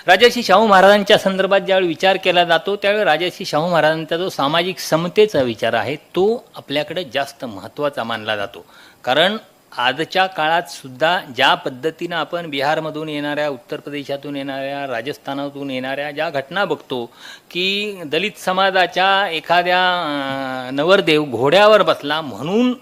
राजर्षी शाहू महाराजांच्या संदर्भात ज्यावेळी विचार केला जातो त्यावेळी राजर्षी शाहू महाराजांचा जो सामाजिक समतेचा विचार आहे तो आपल्याकडे जास्त महत्त्वाचा मानला जातो. कारण आजच्या काळात सुद्धा ज्या पद्धतीनं आपण बिहारमधून येणाऱ्या, उत्तर प्रदेशातून येणाऱ्या, राजस्थानातून येणाऱ्या ज्या घटना बघतो की दलित समाजाच्या एखाद्या नवरदेव घोड्यावर बसला म्हणून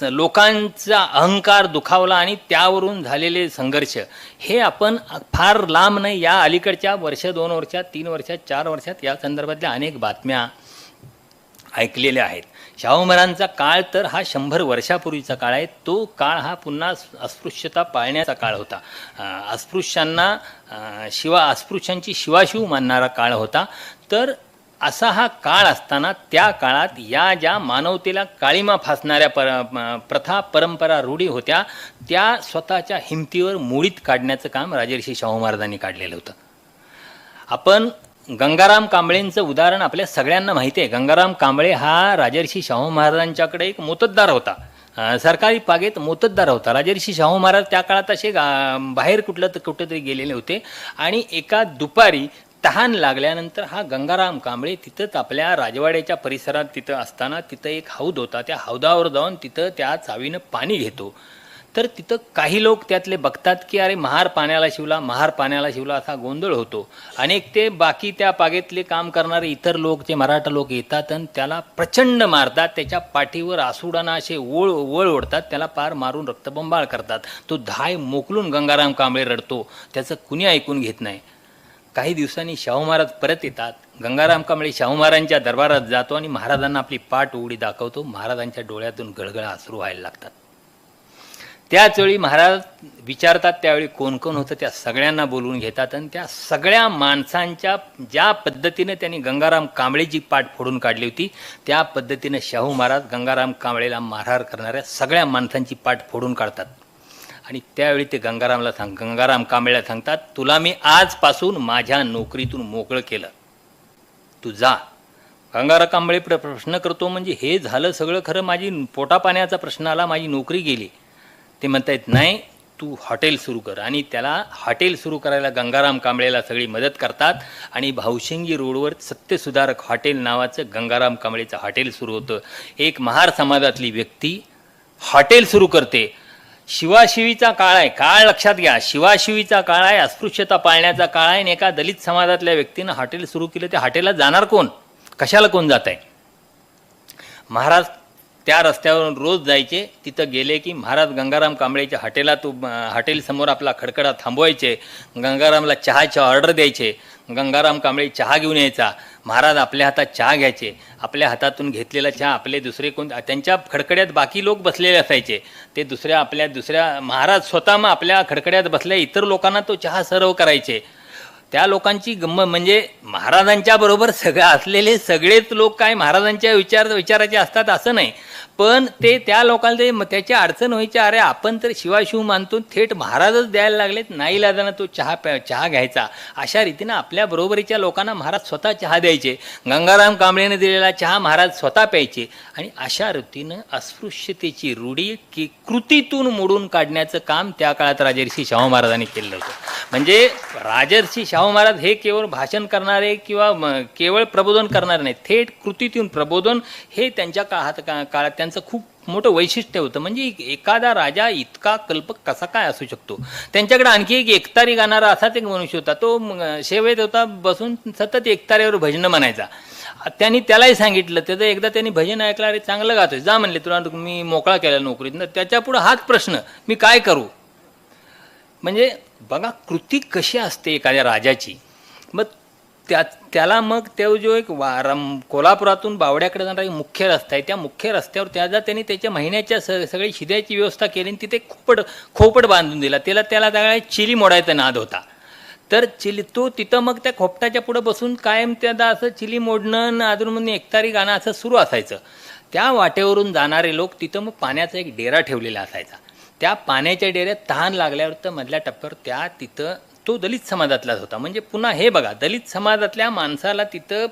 लोकांचा अहंकार दुखावला आणि त्यावरून झालेले संघर्ष हे आपण फार लांब नाही, या अलीकडच्या वर्ष, 2 वर्षात, 3 वर्षात, 4 वर्षात या संदर्भातल्या अनेक बातम्या ऐकलेल्या आहेत. शाहू महाराजांचा काळ तर हा 100 वर्षापूर्वीचा काळ आहे. तो काळ हा पुन्हा अस्पृश्यता पाळण्याचा काळ होता. अस्पृश्यांना अस्पृश्यांची शिवाशिव मानणारा काळ होता. तर असा हा काळ असताना त्या काळात या ज्या मानवतेला काळीमा फासणाऱ्या प्रथा, परंपरा, रूढी होत्या त्या स्वतःच्या हिमतीवर मोडीत काढण्याचं काम राजर्षी शाहू महाराजांनी काढलेलं होतं. आपण गंगाराम कांबळेंचं उदाहरण आपल्या सगळ्यांना माहिती आहे. गंगाराम कांबळे हा राजर्षी शाहू महाराजांच्याकडे एक मोत्तद्दार होता, सरकारी पागेत मोत्तद्दार होता. राजर्षी शाहू महाराज त्या काळात असे बाहेर कुठंतरी गेलेले होते आणि एका दुपारी तहान लागल्यानंतर हा गंगाराम कांबळे तिथंच आपल्या राजवाड्याच्या परिसरात तिथं असताना तिथं एक हौद होता, त्या हौदावर जाऊन तिथं त्या चावीनं पाणी घेतो. तर तिथं काही लोक त्यातले बघतात की अरे महार पाण्याला शिवला, महार पाण्याला शिवला असा गोंधळ होतो. अनेक ते बाकी त्या पागेतले काम करणारे इतर लोक, जे मराठा लोक येतात आणि त्याला प्रचंड मारतात, त्याच्या पाठीवर आसुडाना असे वळ ओढतात, त्याला पार मारून रक्तबंबाळ करतात. तो धाय मोकलून गंगाराम कांबळे रडतो, त्याचं कुणी ऐकून घेत नाही. काही दिवसांनी शाहू महाराज परत येतात. गंगाराम कांबळे शाहू महाराजांच्या दरबारात जातो आणि महाराजांना आपली पाठ उघडी दाखवतो. महाराजांच्या डोळ्यातून गळगळा अश्रू व्हायला लागतात. त्याचवेळी महाराज विचारतात त्यावेळी कोण कोण होतं, त्या सगळ्यांना बोलवून घेतात आणि त्या सगळ्या माणसांच्या ज्या पद्धतीने त्यांनी गंगाराम कांबळेची पाठ फोडून काढली होती त्या पद्धतीने शाहू महाराज गंगाराम कांबळेला मारहाण करणाऱ्या सगळ्या माणसांची पाठ फोडून काढतात. आणि त्यावेळी ते गंगाराम कांबळेला सांगतात, तुला मी आजपासून माझ्या नोकरीतून मोकळं केलं, तू जा. गंगाराम कांबळे प्रश्न करतो, म्हणजे हे झालं सगळं खरं, माझी पोटापाण्याचा प्रश्न आला, माझी नोकरी गेली. ते म्हणतायत नाही, तू हॉटेल सुरू कर. आणि त्याला हॉटेल सुरू करायला गंगाराम कांबळेला सगळी मदत करतात आणि भावशिंगी रोडवर सत्यसुधारक हॉटेल नावाचं गंगाराम कांबळेचं हॉटेल सुरू होतं. एक महार समाजातली व्यक्ती हॉटेल सुरू करते. शिवाशिवीचा काळ आहे, काळ लक्षात घ्या, शिवाशिवीचा काळ आहे, अस्पृश्यता पाळण्याचा काळ आहे. आणि एका दलित समाजातल्या व्यक्तीनं हॉटेल सुरू केलं, त्या हॉटेलला जाणार कोण, कशाला कोण जात आहे. महाराज त्या रस्त्यावरून रोज जायचे. तिथं गेले की महाराज गंगाराम कांबळेच्या हॉटेलसमोर आपला खडखडा थांबवायचे. गंगारामला चहाची ऑर्डर द्यायचे. गंगाराम कांबळे चहा घेऊन यायचा. महाराज आपल्या हातात चहा घ्यायचे. आपल्या हातातून घेतलेला चहा आपले दुसरे कोण, त्यांच्या खडकड्यात बाकी लोक बसलेले असायचे, ते दुसऱ्या महाराज स्वतः मग आपल्या खडकड्यात बसल्या इतर लोकांना तो चहा सर्व करायचे. त्या लोकांची गंमत म्हणजे महाराजांच्या बरोबर असलेले सगळेच लोक काय महाराजांच्या विचाराचे असतात असं नाही, पण ते त्या लोकांना त्याची अडचण व्हायची. अरे आपण तर शिवाशिव मानतो, थेट महाराजच द्यायला लागलेत, नाईलाजानं तो चहा घ्यायचा. अशा रीतीनं आपल्या बरोबरीच्या लोकांना महाराज स्वतः चहा द्यायचे. गंगाराम कांबळेने दिलेला चहा महाराज स्वतः प्यायचे. आणि अशा रीतीनं अस्पृश्यतेची रूढी कृतीतून मोडून काढण्याचं काम त्या काळात राजर्षी शाहू महाराजांनी केलं होतं. म्हणजे राजर्षी शाहू महाराज हे केवळ भाषण करणारे किंवा केवळ प्रबोधन करणारे नाही, थेट कृतीतून प्रबोधन हे त्यांच्या काळात त्यांचं खूप मोठं वैशिष्ट्य होतं. म्हणजे एखादा राजा इतका कल्पक कसा काय असू शकतो. त्यांच्याकडे आणखी एक एकतारी गाणारा असाच एक मनुष्य होता. तो सेवेत होता, बसून सतत एकताऱ्यावर भजनं म्हणायचा. त्यांनी त्यालाही सांगितलं, त्याचं एकदा त्यांनी भजन ऐकलं, अरे चांगलं गातोय, जा म्हणले, तुला मी मोकळा केला नोकरीत. त्याच्यापुढं हाच प्रश्न, मी काय करू. म्हणजे बघा कृती कशी असते एखाद्या राजाची. मग त्याला मग तो जो एक कोल्हापुरातून बावड्याकडे जाणारा एक मुख्य रस्ता आहे, त्या मुख्य रस्त्यावर त्यांनी त्याच्या महिन्याच्या सगळी शिद्याची व्यवस्था केली आणि तिथे खोपट बांधून दिला. त्याला चिली मोडायचा नाद होता. तर तो तिथं मग त्या खोपटाच्या पुढं बसून कायम त्याला असं चिली मोडणं, अजून म्हणून एकतारी गाणं असं सुरू असायचं. त्या वाटेवरून जाणारे लोक तिथं मग पाण्याचा एक डेरा ठेवलेला असायचा. त्या पाण्याच्या डेऱ्यात तहान लागल्यावर तर मधल्या टप्प्यावर तिथं तो दलित समाजातलाच होता. म्हणजे पुन्हा हे बघा, दलित समाजातल्या माणसाला तिथं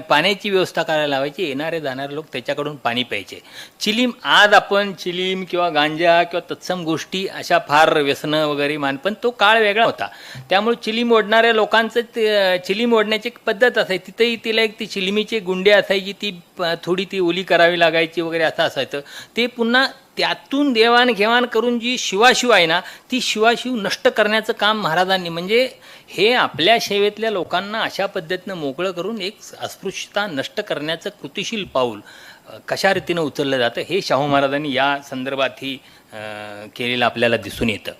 पाण्याची व्यवस्था करायला लावायची, येणारे जाणारे लोक त्याच्याकडून पाणी प्यायचे. चिलीम, आज आपण चिलीम किंवा गांजा किंवा तत्सम गोष्टी अशा फार व्यसनं वगैरे पण तो काळ वेगळा होता. त्यामुळे चिलीम ओढणाऱ्या लोकांचं चिलीम ओढण्याची एक पद्धत असायची. तिथंही तिला एक ती चिलिमीची गुंडे असायची, ती थोडी ती ओली करावी लागायची वगैरे असं असायचं. ते पुन्हा त्यातून देवाणघेवाण करून जी शिवाशिव आहे ना, ती शिवाशिव नष्ट करण्याचं काम महाराजांनी, म्हणजे हे आपल्या सेवेतल्या लोकांना अशा पद्धतीनं मोकळं करून एक अस्पृश्यता नष्ट करण्याचं कृतिशील पाऊल कशा रीतीनं उचललं जातं हे शाहू महाराजांनी या संदर्भातही केलेलं आपल्याला दिसून येतं.